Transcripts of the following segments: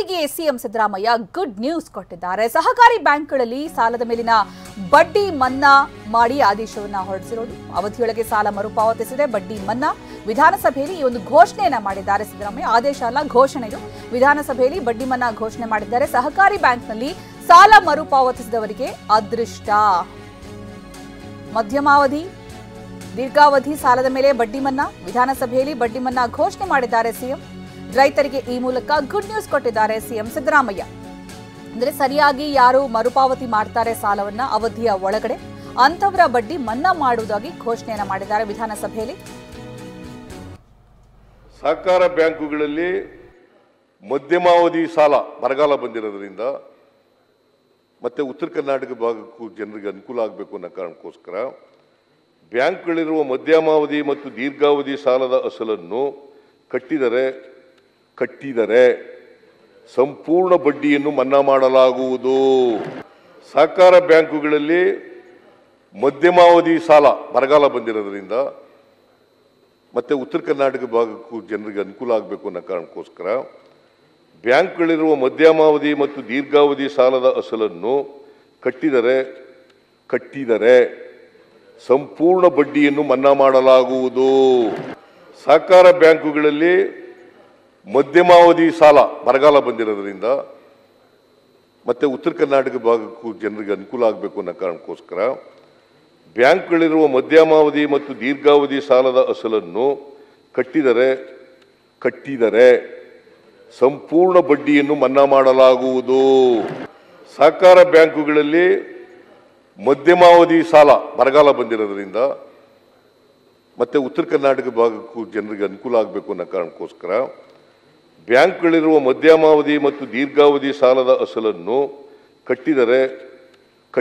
ರೈತರಿಗೆ CM Siddaramaiah good news ಕೊಟ್ಟಿದ್ದಾರೆ. ಸಹಕಾರಿ ಬ್ಯಾಂಕ್ಗಳಲ್ಲಿ ಸಾಲದ ಮೇಲಿನ ಬಡ್ಡಿ ಮನ್ನಾ ಮಾಡಿ ಆದೇಶವನ್ನ ಹೊರಡಿಸಿರೋದು. ಅವಧಿಯೊಳಗೆ ಸಾಲ ಮರುಪಾವತಿಸದೆ ಬಡ್ಡಿ ಮನ್ನಾ. ವಿಧಾನಸಭೆಯಲ್ಲಿ ಈ ಒಂದು ಘೋಷಣೆಯನ್ನ ಮಾಡಿದ್ದಾರೆ ಸಿದ್ದರಾಮಯ್ಯ. ಆದೇಶ ಅಲ್ಲ, ಘೋಷಣೆ ಇದು. ವಿಧಾನಸಭೆಯಲ್ಲಿ ಬಡ್ಡಿ ಮನ್ನಾ ಘೋಷಣೆ ಮಾಡಿದ್ದಾರೆ. ಸಹಕಾರಿ ಬ್ಯಾಂಕ್ನಲ್ಲಿ ಸಾಲ ಮರುಪಾವತಿಸಿದವರಿಗೆ ಅದೃಷ್ಟ. ಮಧ್ಯಮಾವಧಿ ದೀರ್ಘಾವಧಿ ಸಾಲದ ಮೇಲೆ ಬಡ್ಡಿ ಮನ್ನಾ. ವಿಧಾನಸಭೆಯಲ್ಲಿ ಬಡ್ಡಿ ಮನ್ನಾ ಘೋಷಣೆ ಮಾಡಿದ್ದಾರೆ ಸಿಎಂ. ರೈತರಿಗೆ ಈ ಮೂಲಕ ಗುಡ್ ನ್ಯೂಸ್ ಕೊಟ್ಟಿದ್ದಾರೆ ಸಿಎಂ ಸಿದ್ದರಾಮಯ್ಯ. ಅಂದ್ರೆ ಸರಿಯಾಗಿ ಯಾರು ಮರುಪಾವತಿ ಮಾಡ್ತಾರೆ ಸಾಲವನ್ನ ಅವಧಿಯ ಒಳಗಡೆ ಅಂತವರ ಬಡ್ಡಿ ಮನ್ನಾ ಮಾಡುವುದಾಗಿ ಘೋಷಣೆಯನ್ನ ಮಾಡಿದ್ದಾರೆ ವಿಧಾನಸಭೆಯಲ್ಲಿ. ಸಹಕಾರ ಬ್ಯಾಂಕುಗಳಲ್ಲಿ ಮಧ್ಯಮಾವಧಿ ಸಾಲ ಬರಗಾಲ ಬಂದಿರೋದ್ರಿಂದ ಮತ್ತೆ ಉತ್ತರ ಕರ್ನಾಟಕ ಭಾಗಕ್ಕೂ ಜನರಿಗೆ ಅನುಕೂಲ ಆಗಬೇಕು ಅನ್ನೋ ಕಾರಣಕ್ಕೋಸ್ಕರ ಬ್ಯಾಂಕ್ಗಳಿರುವ ಮಧ್ಯಮಾವಧಿ ಮತ್ತು ದೀರ್ಘಾವಧಿ ಸಾಲದ ಅಸಲನ್ನು ಕಟ್ಟಿದರೆ ಸಂಪೂರ್ಣ ಬಡ್ಡಿಯನ್ನು ಮನ್ನಾ ಮಾಡಲಾಗುವುದು. ಸಹಕಾರ ಬ್ಯಾಂಕುಗಳಲ್ಲಿ ಮಧ್ಯಮಾವಧಿ ಸಾಲ ಬರಗಾಲ ಬಂದಿರೋದ್ರಿಂದ ಮತ್ತೆ ಉತ್ತರ ಕರ್ನಾಟಕ ಭಾಗಕ್ಕೂ ಜನರಿಗೆ ಅನುಕೂಲ ಆಗಬೇಕು ಅನ್ನೋ ಕಾರಣಕ್ಕೋಸ್ಕರ ಬ್ಯಾಂಕ್ಗಳಿರುವ ಮಧ್ಯಮಾವಧಿ ಮತ್ತು ದೀರ್ಘಾವಧಿ ಸಾಲದ ಅಸಲನ್ನು ಕಟ್ಟಿದರೆ ಸಂಪೂರ್ಣ ಬಡ್ಡಿಯನ್ನು ಮನ್ನಾ ಮಾಡಲಾಗುವುದು. ಸಹಕಾರ ಬ್ಯಾಂಕುಗಳಲ್ಲಿ ಮಧ್ಯಮಾವಧಿ ಸಾಲ ಬರಗಾಲ ಬಂದಿರೋದ್ರಿಂದ ಮತ್ತೆ ಉತ್ತರ ಕರ್ನಾಟಕ ಭಾಗಕ್ಕೂ ಜನರಿಗೆ ಅನುಕೂಲ ಆಗಬೇಕು ಅನ್ನೋ ಕಾರಣಕ್ಕೋಸ್ಕರ ಬ್ಯಾಂಕ್ಗಳಿರುವ ಮಧ್ಯಮಾವಧಿ ಮತ್ತು ದೀರ್ಘಾವಧಿ ಸಾಲದ ಅಸಲನ್ನು ಕಟ್ಟಿದರೆ ಸಂಪೂರ್ಣ ಬಡ್ಡಿಯನ್ನು ಮನ್ನಾ ಮಾಡಲಾಗುವುದು. ಸಹಕಾರ ಬ್ಯಾಂಕುಗಳಲ್ಲಿ ಮಧ್ಯಮಾವಧಿ ಸಾಲ ಬರಗಾಲ ಬಂದಿರೋದ್ರಿಂದ ಮತ್ತೆ ಉತ್ತರ ಕರ್ನಾಟಕ ಭಾಗಕ್ಕೂ ಜನರಿಗೆ ಅನುಕೂಲ ಆಗಬೇಕು ಅನ್ನೋ ಕಾರಣಕ್ಕೋಸ್ಕರ ಬ್ಯಾಂಕ್ಗಳಿರುವ ಮಧ್ಯಮಾವಧಿ ಮತ್ತು ದೀರ್ಘಾವಧಿ ಸಾಲದ ಅಸಲನ್ನು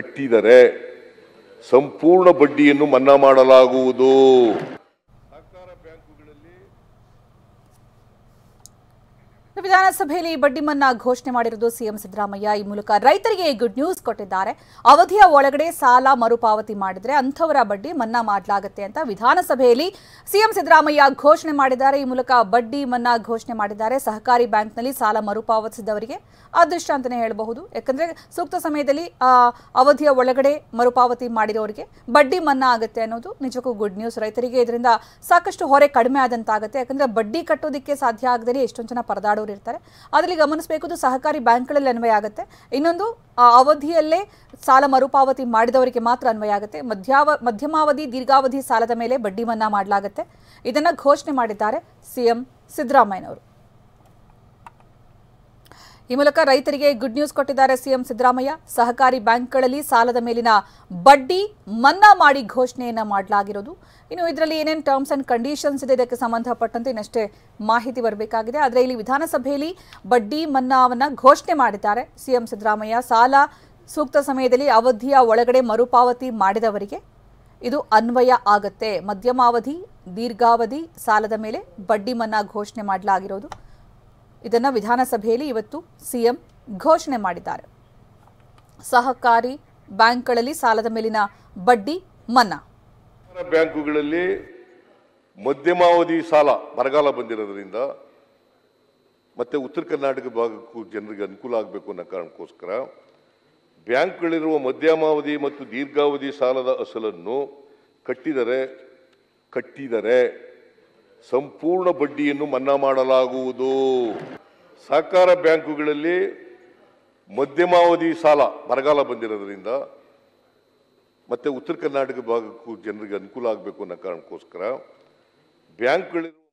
ಕಟ್ಟಿದರೆ ಸಂಪೂರ್ಣ ಬಡ್ಡಿಯನ್ನು ಮನ್ನಾ ಮಾಡಲಾಗುವುದು. ವಿಧಾನಸಭೆಯಲ್ಲಿ ಬಡ್ಡಿ ಮನ್ನಾ ಘೋಷಣೆ ಮಾಡಿರುವುದು ಸಿಎಂ ಸಿದ್ದರಾಮಯ್ಯ. ಈ ಮೂಲಕ ರೈತರಿಗೆ ಗುಡ್ ನ್ಯೂಸ್ ಕೊಟ್ಟಿದ್ದಾರೆ. ಅವಧಿಯ ಒಳಗಡೆ ಸಾಲ ಮರುಪಾವತಿ ಮಾಡಿದ್ರೆ ಅಂಥವರ ಬಡ್ಡಿ ಮನ್ನಾ ಮಾಡಲಾಗುತ್ತೆ ಅಂತ ವಿಧಾನಸಭೆಯಲ್ಲಿ ಸಿಎಂ ಸಿದ್ದರಾಮಯ್ಯ ಘೋಷಣೆ ಮಾಡಿದ್ದಾರೆ. ಈ ಮೂಲಕ ಬಡ್ಡಿ ಮನ್ನಾ ಘೋಷಣೆ ಮಾಡಿದ್ದಾರೆ. ಸಹಕಾರಿ ಬ್ಯಾಂಕ್ನಲ್ಲಿ ಸಾಲ ಮರುಪಾವತಿಸಿದವರಿಗೆ ಅದೃಷ್ಟ ಅಂತಾನೆ ಹೇಳಬಹುದು. ಯಾಕಂದ್ರೆ ಸೂಕ್ತ ಸಮಯದಲ್ಲಿ ಅವಧಿಯ ಒಳಗಡೆ ಮರುಪಾವತಿ ಮಾಡಿರೋರಿಗೆ ಬಡ್ಡಿ ಮನ್ನಾ ಆಗುತ್ತೆ ಅನ್ನೋದು ನಿಜಕ್ಕೂ ಗುಡ್ ನ್ಯೂಸ್. ರೈತರಿಗೆ ಇದರಿಂದ ಸಾಕಷ್ಟು ಹೊರೆ ಕಡಿಮೆ ಆದಂತಾಗುತ್ತೆ. ಯಾಕಂದ್ರೆ ಬಡ್ಡಿ ಕಟ್ಟೋದಕ್ಕೆ ಸಾಧ್ಯ ಆಗದೇ ಎಷ್ಟೊಂದು ಜನ ಪರದಾಡೋರು ಇರ್ತಾರೆ. ಅದರಲ್ಲಿ ಗಮನಿಸಬೇಕು, ಸಹಕಾರಿ ಬ್ಯಾಂಕ್ಗಳಲ್ಲಿ ಅನ್ವಯ ಆಗುತ್ತೆ. ಇನ್ನೊಂದು ಅವಧಿಯಲ್ಲೇ ಸಾಲ ಮರುಪಾವತಿ ಮಾಡಿದವರಿಗೆ ಮಾತ್ರ ಅನ್ವಯ ಆಗುತ್ತೆ. ಮಧ್ಯಮಾವಧಿ ದೀರ್ಘಾವಧಿ ಸಾಲದ ಮೇಲೆ ಬಡ್ಡಿ ಮನ್ನಾ ಮಾಡಲಾಗುತ್ತೆ. ಇದನ್ನ ಘೋಷಣೆ ಮಾಡಿದ್ದಾರೆ ಸಿಎಂ ಸಿದ್ದರಾಮಯ್ಯನವರು. ಈ ಮೂಲಕ ರೈತರಿಗೆ ಗುಡ್ ನ್ಯೂಸ್ ಕೊಟ್ಟಿದ್ದಾರೆ ಸಿಎಂ ಸಿದ್ದರಾಮಯ್ಯ. ಸಹಕಾರಿ ಬ್ಯಾಂಕ್ಗಳಲ್ಲಿ ಸಾಲದ ಮೇಲಿನ ಬಡ್ಡಿ ಮನ್ನಾ ಮಾಡಿ ಘೋಷಣೆಯನ್ನ ಮಾಡಲಾಗಿರೋದು. ಇನ್ನು ಇದರಲ್ಲಿ ಏನೇನು ಟರ್ಮ್ಸ್ ಅಂಡ್ ಕಂಡೀಷನ್ಸ್ ಇದೆ ಇದಕ್ಕೆ ಸಂಬಂಧಪಟ್ಟಂತೆ ಇನ್ನಷ್ಟೇ ಮಾಹಿತಿ ಬರಬೇಕಾಗಿದೆ. ಆದರೆ ಇಲ್ಲಿ ವಿಧಾನಸಭೆಯಲ್ಲಿ ಬಡ್ಡಿ ಮನ್ನಾವನ್ನ ಘೋಷಣೆ ಮಾಡಿದ್ದಾರೆ ಸಿಎಂ ಸಿದ್ದರಾಮಯ್ಯ. ಸಾಲ ಸೂಕ್ತ ಸಮಯದಲ್ಲಿ ಅವಧಿಯ ಒಳಗಡೆ ಮರುಪಾವತಿ ಮಾಡಿದವರಿಗೆ ಇದು ಅನ್ವಯ ಆಗುತ್ತೆ. ಮಧ್ಯಮಾವಧಿ ದೀರ್ಘಾವಧಿ ಸಾಲದ ಮೇಲೆ ಬಡ್ಡಿ ಮನ್ನಾ ಘೋಷಣೆ ಮಾಡಲಾಗಿರೋದು. ಇದನ್ನು ವಿಧಾನಸಭೆಯಲ್ಲಿ ಇವತ್ತು ಸಿಎಂ ಘೋಷಣೆ ಮಾಡಿದ್ದಾರೆ. ಸಹಕಾರಿ ಬ್ಯಾಂಕ್ಗಳಲ್ಲಿ ಸಾಲದ ಮೇಲಿನ ಬಡ್ಡಿ ಮನ್ನಾ. ಬ್ಯಾಂಕುಗಳಲ್ಲಿ ಮಧ್ಯಮಾವಧಿ ಸಾಲ ಬರಗಾಲ ಬಂದಿರೋದ್ರಿಂದ ಮತ್ತೆ ಉತ್ತರ ಕರ್ನಾಟಕ ಭಾಗಕ್ಕೂ ಜನರಿಗೆ ಅನುಕೂಲ ಆಗಬೇಕು ಅನ್ನೋ ಕಾರಣಕ್ಕೋಸ್ಕರ ಬ್ಯಾಂಕ್ಗಳಿರುವ ಮಧ್ಯಮಾವಧಿ ಮತ್ತು ದೀರ್ಘಾವಧಿ ಸಾಲದ ಅಸಲನ್ನು ಕಟ್ಟಿದರೆ ಸಂಪೂರ್ಣ ಬಡ್ಡಿಯನ್ನು ಮನ್ನಾ ಮಾಡಲಾಗುವುದು. ಸಹಕಾರ ಬ್ಯಾಂಕುಗಳಲ್ಲಿ ಮಧ್ಯಮಾವಧಿ ಸಾಲ ಬರಗಾಲ ಬಂದಿರೋದ್ರಿಂದ ಮತ್ತೆ ಉತ್ತರ ಕರ್ನಾಟಕ ಭಾಗಕ್ಕೂ ಜನರಿಗೆ ಅನುಕೂಲ ಆಗಬೇಕು ಅನ್ನೋ ಕಾರಣಕ್ಕೋಸ್ಕರ ಬ್ಯಾಂಕ್ಗಳಿರುವ